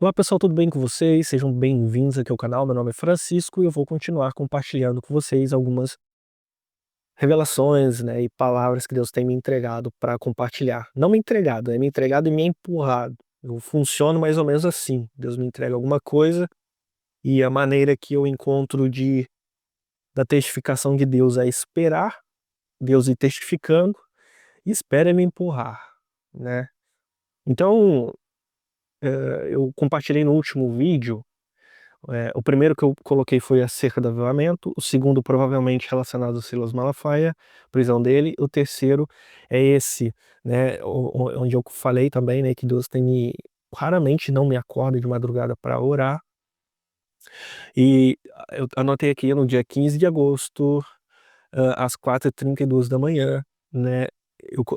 Olá pessoal, tudo bem com vocês? Sejam bem-vindos aqui ao canal. Meu nome é Francisco e eu vou continuar compartilhando com vocês algumas revelações, né, e palavras que Deus tem me entregado para compartilhar. Não me entregado, é me entregado e me empurrado. Eu funciono mais ou menos assim. Deus me entrega alguma coisa e a maneira que eu encontro da testificação de Deus é esperar Deus ir testificando e espera me empurrar, né? Então, eu compartilhei no último vídeo. O primeiro que eu coloquei foi acerca do avivamento, o segundo provavelmente relacionado ao Silas Malafaia, prisão dele, o terceiro é esse, né, onde eu falei também, né, que Deus tem me raramente não me acorda de madrugada para orar, e eu anotei aqui no dia 15 de agosto, às 4h32 da manhã, né,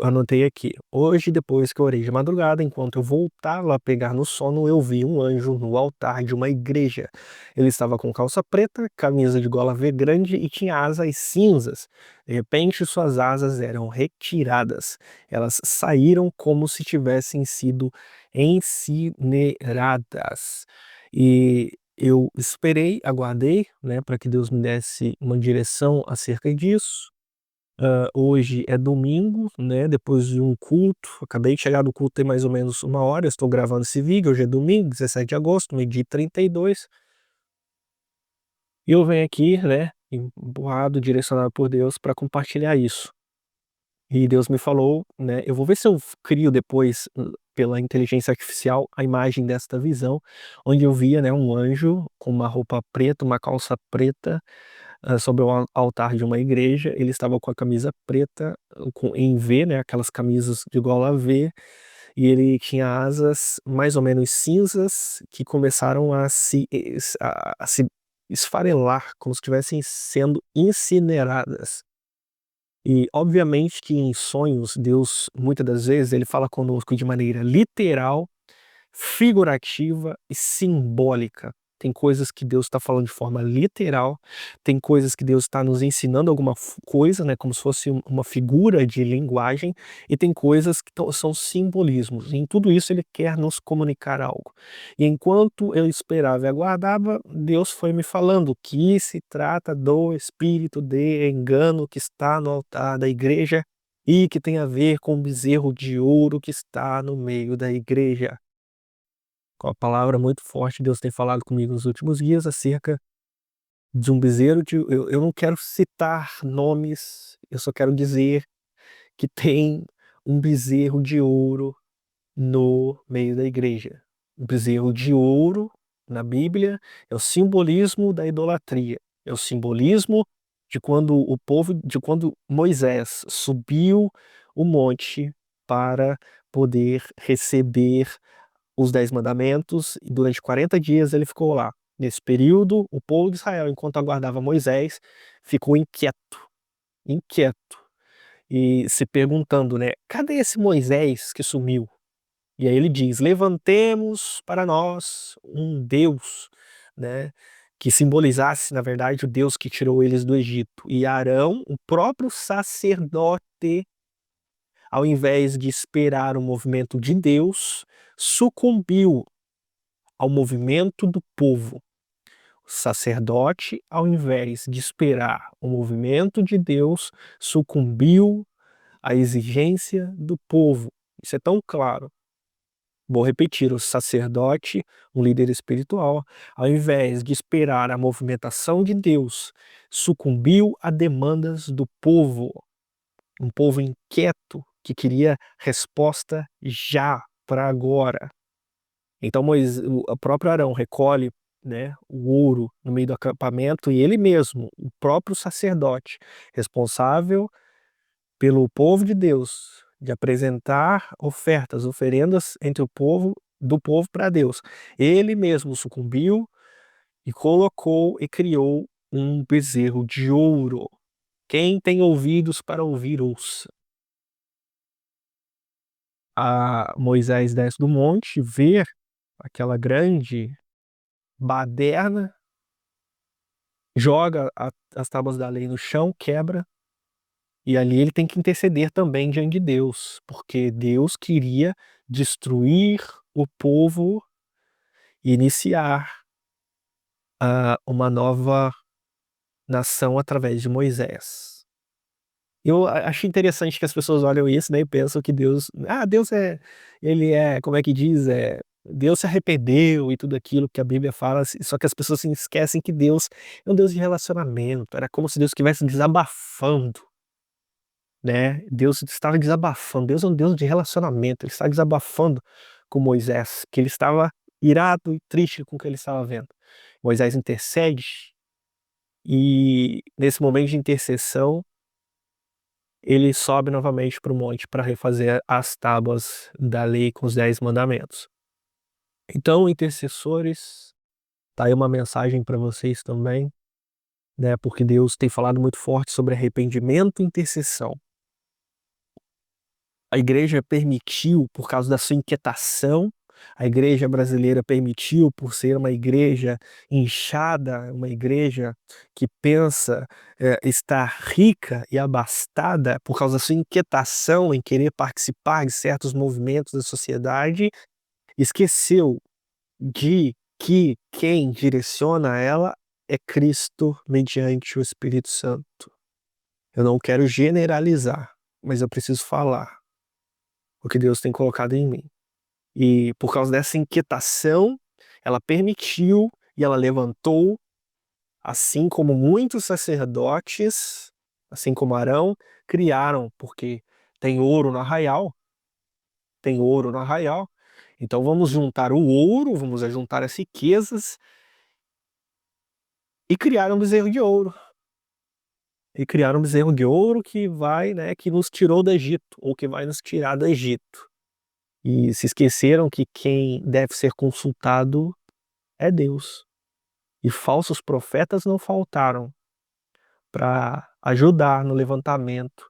anotei aqui: hoje, depois que eu orei de madrugada, enquanto eu voltava a pegar no sono, eu vi um anjo no altar de uma igreja. Ele estava com calça preta, camisa de gola V grande e tinha asas cinzas. De repente, suas asas eram retiradas. Elas saíram como se tivessem sido incineradas. E eu esperei, aguardei, né, para que Deus me desse uma direção acerca disso. Hoje é domingo, né, depois de um culto, acabei de chegar do culto tem mais ou menos 1 hora, eu estou gravando esse vídeo, hoje é domingo, 17 de agosto, meio-dia e 32, e eu venho aqui, né, empurrado, direcionado por Deus para compartilhar isso. E Deus me falou, né, eu vou ver se eu crio depois, pela inteligência artificial, a imagem desta visão, onde eu via, né, um anjo com uma roupa preta, uma calça preta, sobre o altar de uma igreja. Ele estava com a camisa preta, em V, né, aquelas camisas de gola V, e ele tinha asas mais ou menos cinzas que começaram a se esfarelar, como se estivessem sendo incineradas. E obviamente que em sonhos, Deus muitas das vezes ele fala conosco de maneira literal, figurativa e simbólica. Tem coisas que Deus está falando de forma literal, tem coisas que Deus está nos ensinando alguma coisa, né, como se fosse uma figura de linguagem, e tem coisas que são simbolismos. E em tudo isso ele quer nos comunicar algo. E enquanto eu esperava e aguardava, Deus foi me falando que se trata do espírito de engano que está no altar da igreja e que tem a ver com o bezerro de ouro que está no meio da igreja. Com a palavra muito forte, Deus tem falado comigo nos últimos dias acerca de um bezerro de eu não quero citar nomes, eu só quero dizer que tem um bezerro de ouro no meio da igreja. O bezerro de ouro, na Bíblia, é o simbolismo da idolatria, é o simbolismo de quando Moisés subiu o monte para poder receber os 10 mandamentos, e durante 40 dias ele ficou lá. Nesse período, o povo de Israel, enquanto aguardava Moisés, ficou inquieto, e se perguntando, né, cadê esse Moisés que sumiu? E aí ele diz, levantemos para nós um Deus, né, que simbolizasse, na verdade, o Deus que tirou eles do Egito. E Arão, o próprio sacerdote, ao invés de esperar o movimento de Deus, sucumbiu ao movimento do povo. O sacerdote, ao invés de esperar o movimento de Deus, sucumbiu à exigência do povo. Isso é tão claro. Vou repetir: o sacerdote, um líder espiritual, ao invés de esperar a movimentação de Deus, sucumbiu a demandas do povo. Um povo inquieto que queria resposta já, para agora. Então o próprio Arão recolhe, né, o ouro no meio do acampamento, e ele mesmo, o próprio sacerdote, responsável pelo povo de Deus, de apresentar ofertas, oferendas entre o povo, do povo para Deus. Ele mesmo sucumbiu e colocou e criou um bezerro de ouro. Quem tem ouvidos para ouvir, ouça. Moisés desce do monte, vê aquela grande baderna, joga as tábuas da lei no chão, quebra, e ali ele tem que interceder também diante de Deus, porque Deus queria destruir o povo e iniciar uma nova nação através de Moisés. Eu acho interessante que as pessoas olham isso, né, e pensam que Deus ele é, como é que diz, Deus se arrependeu e tudo aquilo que a Bíblia fala, só que as pessoas se esquecem que Deus é um Deus de relacionamento, era como se Deus estivesse desabafando, né, Deus estava desabafando, Deus é um Deus de relacionamento, ele está desabafando com Moisés, que ele estava irado e triste com o que ele estava vendo. Moisés intercede, e nesse momento de intercessão, ele sobe novamente para o monte para refazer as tábuas da lei com os 10 mandamentos. Então, intercessores, tá aí uma mensagem para vocês também, né, porque Deus tem falado muito forte sobre arrependimento e intercessão. A igreja permitiu, por causa da sua inquietação, a igreja brasileira permitiu, por ser uma igreja inchada, uma igreja que pensa estar rica e abastada, por causa da sua inquietação em querer participar de certos movimentos da sociedade, esqueceu de que quem direciona ela é Cristo mediante o Espírito Santo. Eu não quero generalizar, mas eu preciso falar o que Deus tem colocado em mim. E por causa dessa inquietação, ela permitiu e ela levantou, assim como muitos sacerdotes, assim como Arão, criaram, porque tem ouro no arraial, tem ouro no arraial, então vamos juntar o ouro, vamos juntar as riquezas e criar um bezerro de ouro. E criar um bezerro de ouro que vai, né, que nos tirou do Egito, ou que vai nos tirar do Egito. E se esqueceram que quem deve ser consultado é Deus. E falsos profetas não faltaram para ajudar no levantamento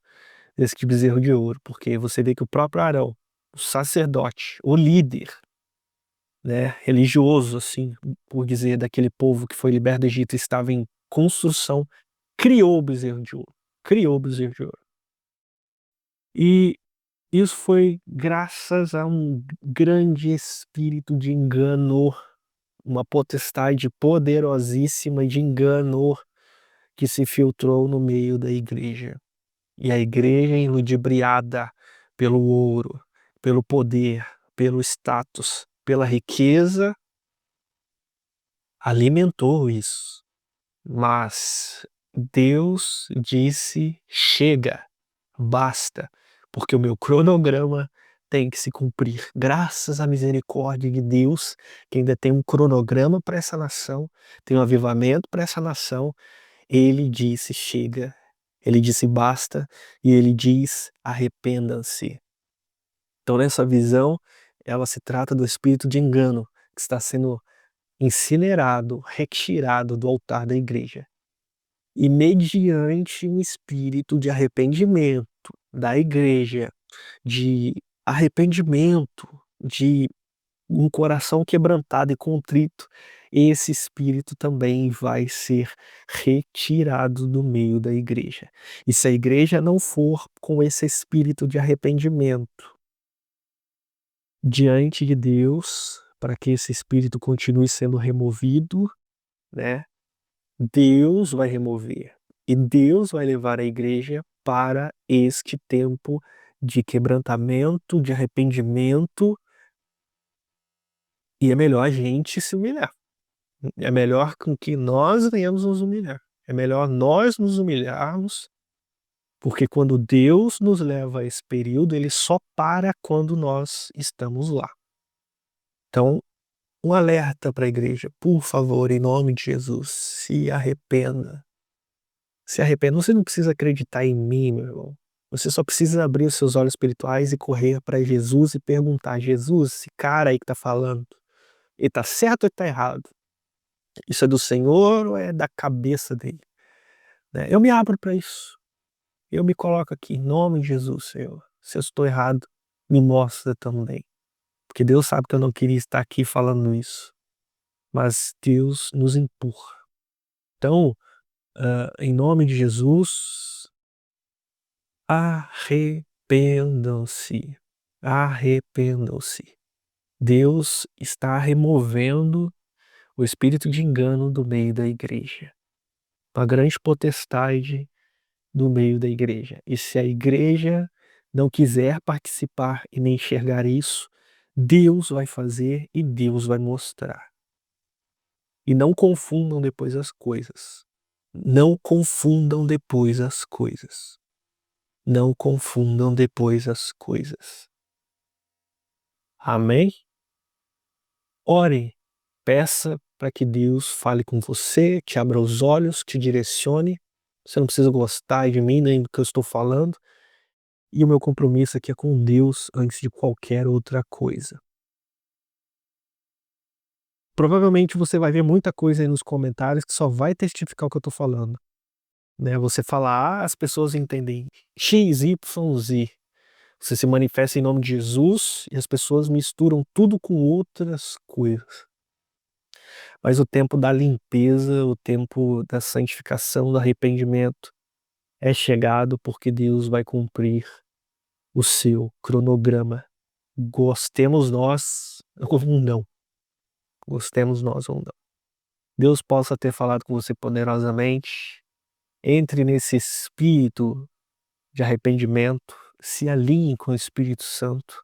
desse bezerro de ouro, porque você vê que o próprio Arão, o sacerdote, o líder, né, religioso, assim, por dizer, daquele povo que foi liberto do Egito, estava em construção, criou o bezerro de ouro. Criou o bezerro de ouro. E isso foi graças a um grande espírito de engano, uma potestade poderosíssima de engano que se filtrou no meio da igreja. E a igreja, iludibriada pelo ouro, pelo poder, pelo status, pela riqueza, alimentou isso. Mas Deus disse: chega, basta, porque o meu cronograma tem que se cumprir. Graças à misericórdia de Deus, que ainda tem um cronograma para essa nação, tem um avivamento para essa nação, ele disse: chega, ele disse: basta, e ele diz: arrependam-se. Então, nessa visão, ela se trata do espírito de engano que está sendo incinerado, retirado do altar da igreja. E mediante um espírito de arrependimento da igreja, de arrependimento, de um coração quebrantado e contrito, esse espírito também vai ser retirado do meio da igreja. E se a igreja não for com esse espírito de arrependimento diante de Deus, para que esse espírito continue sendo removido, né? Deus vai remover e Deus vai levar a igreja para este tempo de quebrantamento, de arrependimento, e é melhor a gente se humilhar. É melhor com que nós venhamos nos humilhar. É melhor nós nos humilharmos, porque quando Deus nos leva a esse período, ele só para quando nós estamos lá. Então, um alerta para a igreja, por favor, em nome de Jesus, se arrependa. Se arrependa. Você não precisa acreditar em mim, meu irmão. Você só precisa abrir os seus olhos espirituais e correr para Jesus e perguntar: Jesus, esse cara aí que tá falando, ele tá certo ou ele tá errado? Isso é do Senhor ou é da cabeça dele? Né? Eu me abro para isso. Eu me coloco aqui, em nome de Jesus, Senhor. Se eu estou errado, me mostra também. Porque Deus sabe que eu não queria estar aqui falando isso. Mas Deus nos empurra. Então, em nome de Jesus, arrependam-se. Arrependam-se. Deus está removendo o espírito de engano do meio da igreja, uma grande potestade do meio da igreja. E se a igreja não quiser participar e nem enxergar isso, Deus vai fazer e Deus vai mostrar. E não confundam depois as coisas. Não confundam depois as coisas. Não confundam depois as coisas. Amém? Ore, peça para que Deus fale com você, te abra os olhos, te direcione. Você não precisa gostar de mim nem do que eu estou falando. E o meu compromisso aqui é com Deus antes de qualquer outra coisa. Provavelmente você vai ver muita coisa aí nos comentários que só vai testificar o que eu estou falando, né? Você fala A, as pessoas entendem X, Y, Z. Você se manifesta em nome de Jesus e as pessoas misturam tudo com outras coisas. Mas o tempo da limpeza, o tempo da santificação, do arrependimento é chegado, porque Deus vai cumprir o seu cronograma. Gostemos nós ou não. Gostemos nós ou não. Deus possa ter falado com você poderosamente. Entre nesse espírito de arrependimento, se alinhe com o Espírito Santo.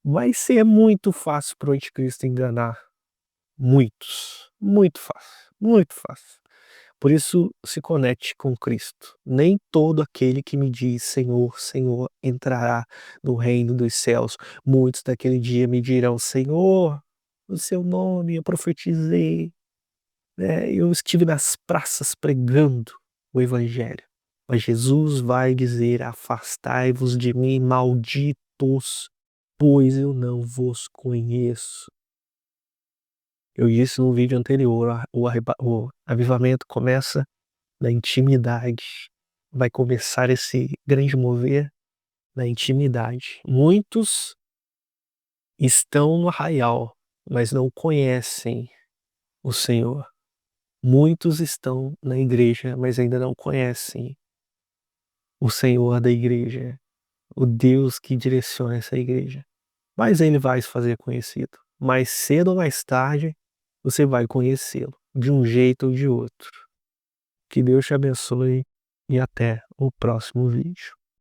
Vai ser muito fácil para o anticristo enganar muitos. Muito fácil, muito fácil. Por isso, se conecte com Cristo. Nem todo aquele que me diz Senhor, Senhor, entrará no reino dos céus. Muitos daquele dia me dirão: Senhor, no seu nome eu profetizei, né? Eu estive nas praças pregando o evangelho. Mas Jesus vai dizer: afastai-vos de mim, malditos, pois eu não vos conheço. Eu disse no vídeo anterior, o avivamento começa na intimidade. Vai começar esse grande mover na intimidade. Muitos estão no arraial, mas não conhecem o Senhor. Muitos estão na igreja, mas ainda não conhecem o Senhor da igreja, o Deus que direciona essa igreja. Mas Ele vai se fazer conhecido. Mais cedo ou mais tarde, você vai conhecê-lo, de um jeito ou de outro. Que Deus te abençoe e até o próximo vídeo.